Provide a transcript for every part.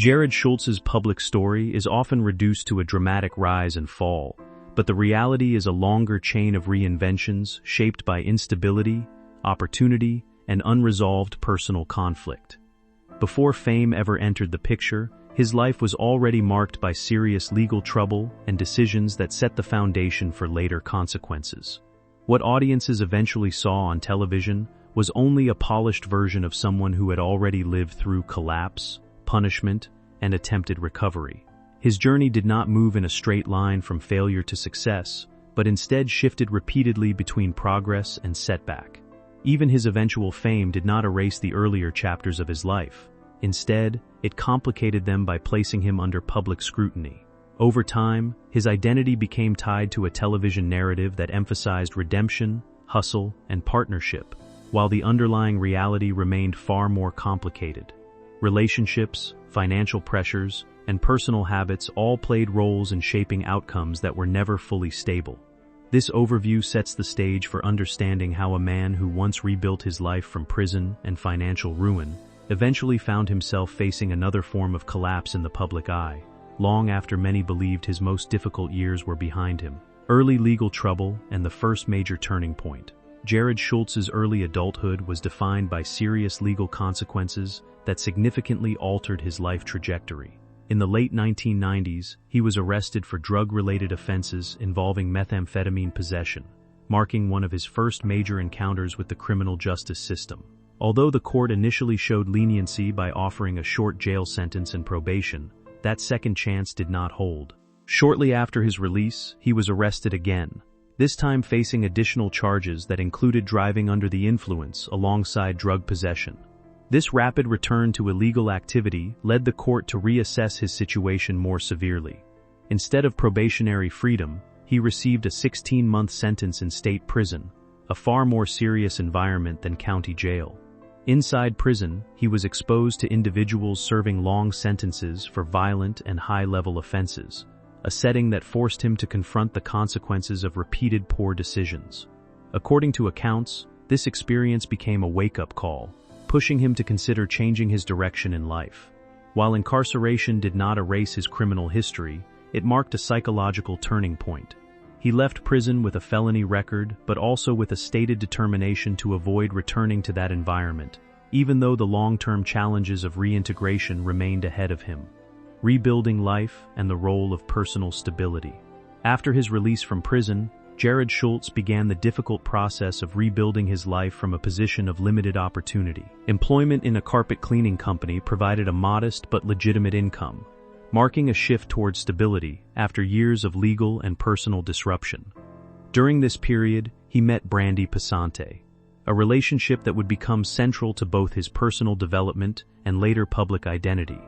Jarrod Schulz's public story is often reduced to a dramatic rise and fall, but the reality is a longer chain of reinventions shaped by instability, opportunity, and unresolved personal conflict. Before fame ever entered the picture, his life was already marked by serious legal trouble and decisions that set the foundation for later consequences. What audiences eventually saw on television was only a polished version of someone who had already lived through collapse, punishment, and attempted recovery. His journey did not move in a straight line from failure to success, but instead shifted repeatedly between progress and setback. Even his eventual fame did not erase the earlier chapters of his life. Instead, it complicated them by placing him under public scrutiny. Over time, his identity became tied to a television narrative that emphasized redemption, hustle, and partnership, while the underlying reality remained far more complicated. Relationships, financial pressures, and personal habits all played roles in shaping outcomes that were never fully stable. This overview sets the stage for understanding how a man who once rebuilt his life from prison and financial ruin eventually found himself facing another form of collapse in the public eye, long after many believed his most difficult years were behind him. Early legal trouble and the first major turning point. Jarrod Schulz's early adulthood was defined by serious legal consequences that significantly altered his life trajectory. In the late 1990s, he was arrested for drug-related offenses involving methamphetamine possession, marking one of his first major encounters with the criminal justice system. Although the court initially showed leniency by offering a short jail sentence and probation, that second chance did not hold. Shortly after his release, he was arrested again, this time facing additional charges that included driving under the influence alongside drug possession. This rapid return to illegal activity led the court to reassess his situation more severely. Instead of probationary freedom, he received a 16-month sentence in state prison, a far more serious environment than county jail. Inside prison, he was exposed to individuals serving long sentences for violent and high-level offenses, a setting that forced him to confront the consequences of repeated poor decisions. According to accounts, this experience became a wake-up call, pushing him to consider changing his direction in life. While incarceration did not erase his criminal history, it marked a psychological turning point. He left prison with a felony record, but also with a stated determination to avoid returning to that environment, even though the long-term challenges of reintegration remained ahead of him. Rebuilding life and the role of personal stability. After his release from prison, Jarrod Schulz began the difficult process of rebuilding his life from a position of limited opportunity. Employment in a carpet cleaning company provided a modest but legitimate income, marking a shift toward stability after years of legal and personal disruption. During this period, he met Brandi Passante, a relationship that would become central to both his personal development and later public identity.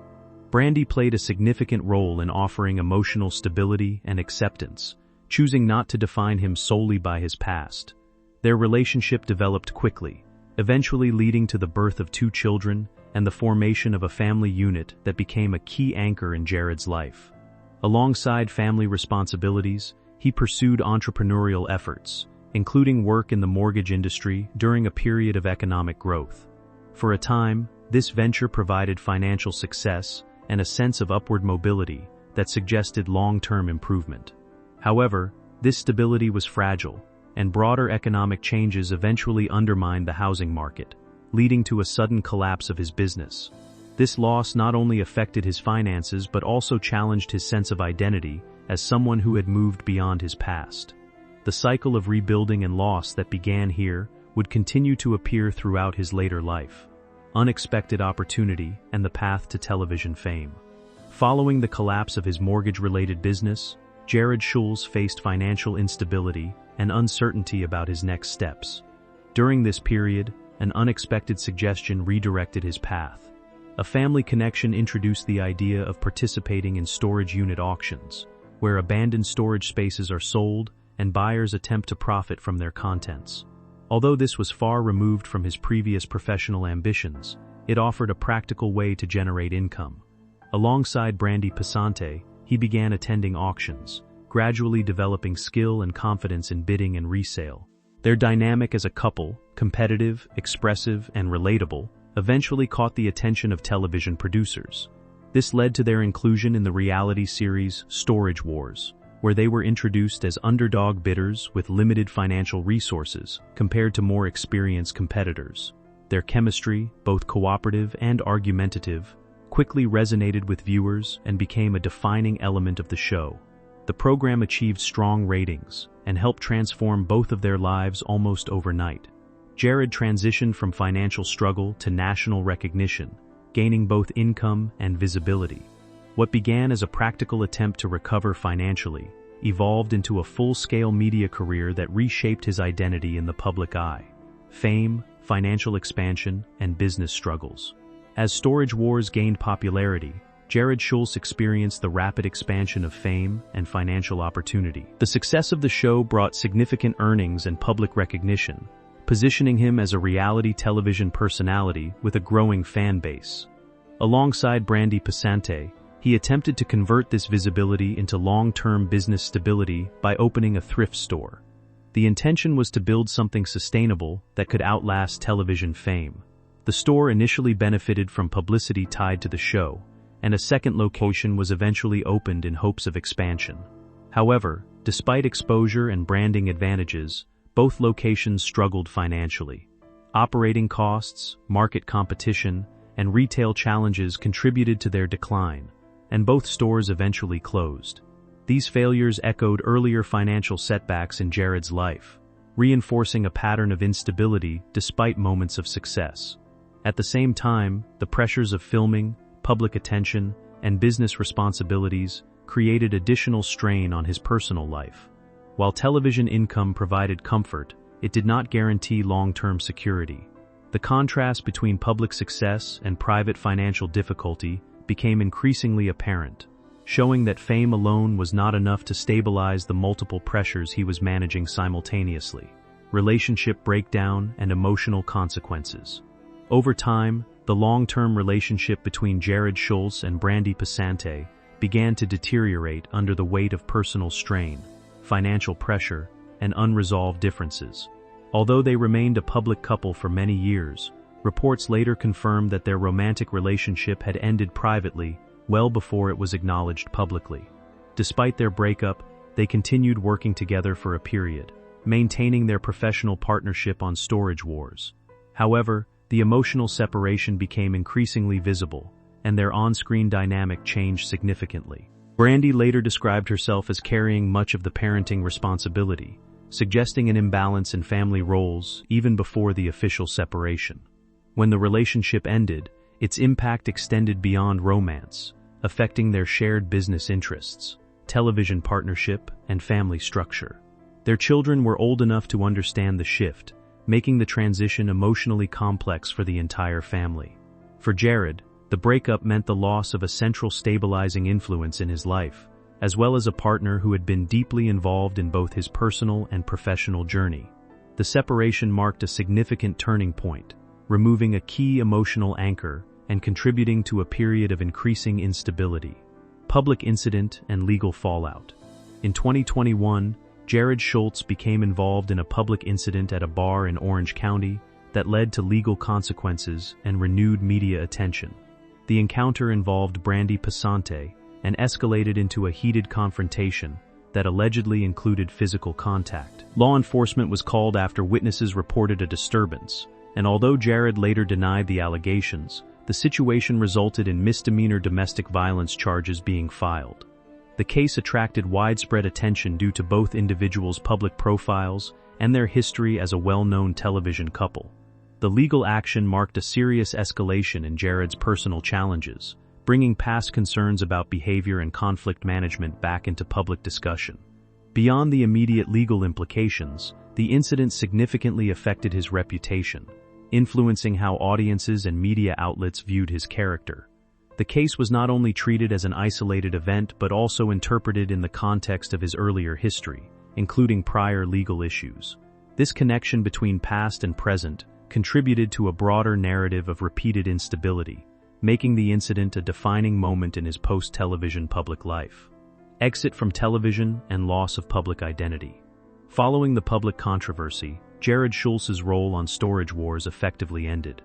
Brandi played a significant role in offering emotional stability and acceptance, choosing not to define him solely by his past. Their relationship developed quickly, eventually leading to the birth of 2 children and the formation of a family unit that became a key anchor in Jarrod's life. Alongside family responsibilities, he pursued entrepreneurial efforts, including work in the mortgage industry during a period of economic growth. For a time, this venture provided financial success and a sense of upward mobility that suggested long-term improvement. However, this stability was fragile, and broader economic changes eventually undermined the housing market, leading to a sudden collapse of his business. This loss not only affected his finances but also challenged his sense of identity as someone who had moved beyond his past. The cycle of rebuilding and loss that began here would continue to appear throughout his later life. Unexpected opportunity and the path to television fame. Following the collapse of his mortgage-related business, Jarrod Schulz faced financial instability and uncertainty about his next steps. During this period, an unexpected suggestion redirected his path. A family connection introduced the idea of participating in storage unit auctions, where abandoned storage spaces are sold and buyers attempt to profit from their contents. Although this was far removed from his previous professional ambitions, it offered a practical way to generate income. Alongside Brandi Passante, he began attending auctions, gradually developing skill and confidence in bidding and resale. Their dynamic as a couple, competitive, expressive, and relatable, eventually caught the attention of television producers. This led to their inclusion in the reality series Storage Wars, where they were introduced as underdog bidders with limited financial resources compared to more experienced competitors. Their chemistry, both cooperative and argumentative, quickly resonated with viewers and became a defining element of the show. The program achieved strong ratings and helped transform both of their lives almost overnight. Jarrod transitioned from financial struggle to national recognition, gaining both income and visibility. What began as a practical attempt to recover financially evolved into a full-scale media career that reshaped his identity in the public eye. Fame, financial expansion, and business struggles. As Storage Wars gained popularity, Jarrod Schulz experienced the rapid expansion of fame and financial opportunity. The success of the show brought significant earnings and public recognition, positioning him as a reality television personality with a growing fan base. Alongside Brandi Passante, he attempted to convert this visibility into long-term business stability by opening a thrift store. The intention was to build something sustainable that could outlast television fame. The store initially benefited from publicity tied to the show, and a second location was eventually opened in hopes of expansion. However, despite exposure and branding advantages, both locations struggled financially. Operating costs, market competition, and retail challenges contributed to their decline, and both stores eventually closed. These failures echoed earlier financial setbacks in Jarrod's life, reinforcing a pattern of instability despite moments of success. At the same time, the pressures of filming, public attention, and business responsibilities created additional strain on his personal life. While television income provided comfort, it did not guarantee long-term security. The contrast between public success and private financial difficulty became increasingly apparent, showing that fame alone was not enough to stabilize the multiple pressures he was managing simultaneously: relationship breakdown and emotional consequences. Over time, the long-term relationship between Jarrod Schulz and Brandi Passante began to deteriorate under the weight of personal strain, financial pressure, and unresolved differences. Although they remained a public couple for many years, reports later confirmed that their romantic relationship had ended privately well before it was acknowledged publicly. Despite their breakup, they continued working together for a period, maintaining their professional partnership on Storage Wars. However, the emotional separation became increasingly visible, and their on-screen dynamic changed significantly. Brandi later described herself as carrying much of the parenting responsibility, suggesting an imbalance in family roles even before the official separation. When the relationship ended, its impact extended beyond romance, affecting their shared business interests, television partnership, and family structure. Their children were old enough to understand the shift, making the transition emotionally complex for the entire family. For Jarrod, the breakup meant the loss of a central stabilizing influence in his life, as well as a partner who had been deeply involved in both his personal and professional journey. The separation marked a significant turning point, removing a key emotional anchor and contributing to a period of increasing instability. Public incident and legal fallout. In 2021, Jarrod Schulz became involved in a public incident at a bar in Orange County that led to legal consequences and renewed media attention. The encounter involved Brandi Passante and escalated into a heated confrontation that allegedly included physical contact. Law enforcement was called after witnesses reported a disturbance, and although Jarrod later denied the allegations, the situation resulted in misdemeanor domestic violence charges being filed. The case attracted widespread attention due to both individuals' public profiles and their history as a well-known television couple. The legal action marked a serious escalation in Jarrod's personal challenges, bringing past concerns about behavior and conflict management back into public discussion. Beyond the immediate legal implications, the incident significantly affected his reputation, influencing how audiences and media outlets viewed his character. The case was not only treated as an isolated event but also interpreted in the context of his earlier history, including prior legal issues. This connection between past and present contributed to a broader narrative of repeated instability, making the incident a defining moment in his post-television public life. Exit from television and loss of public identity. Following the public controversy, Jarrod Schulz's role on Storage Wars effectively ended.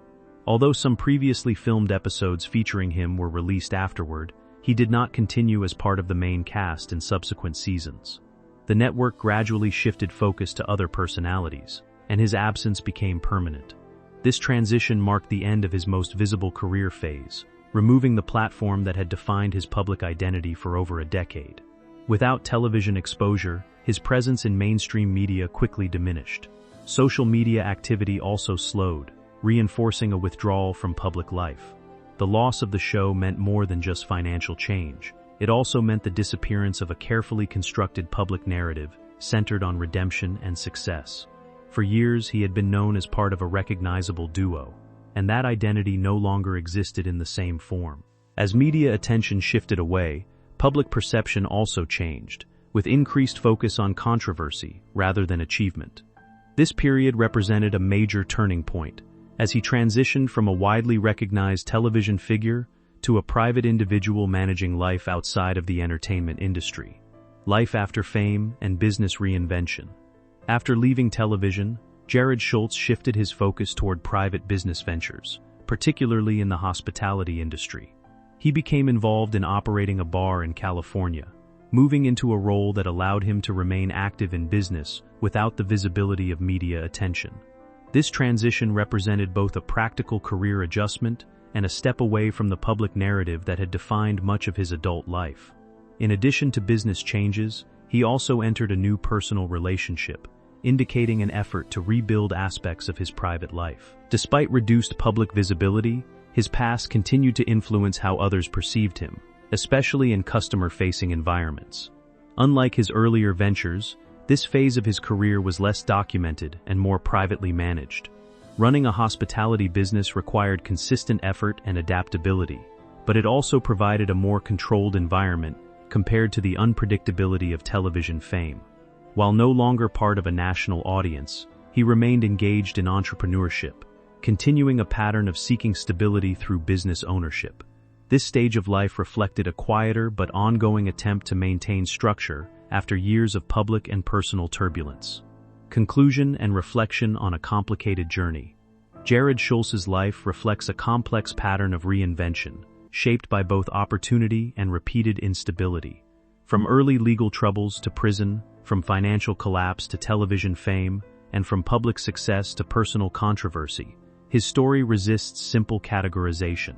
Although some previously filmed episodes featuring him were released afterward, he did not continue as part of the main cast in subsequent seasons. The network gradually shifted focus to other personalities, and his absence became permanent. This transition marked the end of his most visible career phase, removing the platform that had defined his public identity for over a decade. Without television exposure, his presence in mainstream media quickly diminished. Social media activity also slowed, reinforcing a withdrawal from public life. The loss of the show meant more than just financial change. It also meant the disappearance of a carefully constructed public narrative centered on redemption and success. For years, he had been known as part of a recognizable duo, and that identity no longer existed in the same form. As media attention shifted away, public perception also changed, with increased focus on controversy rather than achievement. This period represented a major turning point, as he transitioned from a widely recognized television figure to a private individual managing life outside of the entertainment industry. Life after fame and business reinvention. After leaving television, Jarrod Schulz shifted his focus toward private business ventures, particularly in the hospitality industry. He became involved in operating a bar in California, moving into a role that allowed him to remain active in business without the visibility of media attention. This transition represented both a practical career adjustment and a step away from the public narrative that had defined much of his adult life. In addition to business changes, he also entered a new personal relationship, indicating an effort to rebuild aspects of his private life. Despite reduced public visibility, his past continued to influence how others perceived him, especially in customer-facing environments. Unlike his earlier ventures, this phase of his career was less documented and more privately managed. Running a hospitality business required consistent effort and adaptability, but it also provided a more controlled environment compared to the unpredictability of television fame. While no longer part of a national audience, he remained engaged in entrepreneurship, continuing a pattern of seeking stability through business ownership. This stage of life reflected a quieter but ongoing attempt to maintain structure after years of public and personal turbulence. Conclusion and reflection on a complicated journey. Jarrod Schulz's life reflects a complex pattern of reinvention, shaped by both opportunity and repeated instability. From early legal troubles to prison, from financial collapse to television fame, and from public success to personal controversy, his story resists simple categorization.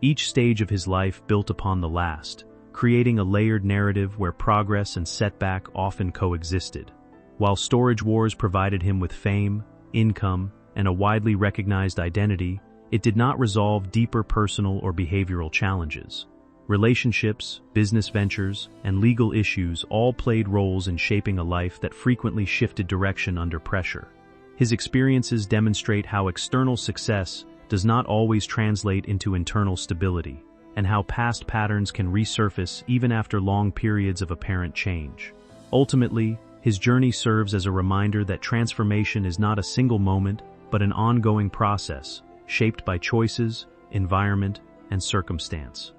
Each stage of his life built upon the last, creating a layered narrative where progress and setback often coexisted. While Storage Wars provided him with fame, income, and a widely recognized identity, it did not resolve deeper personal or behavioral challenges. Relationships, business ventures, and legal issues all played roles in shaping a life that frequently shifted direction under pressure. His experiences demonstrate how external success does not always translate into internal stability, and how past patterns can resurface even after long periods of apparent change. Ultimately, his journey serves as a reminder that transformation is not a single moment, but an ongoing process, shaped by choices, environment, and circumstance.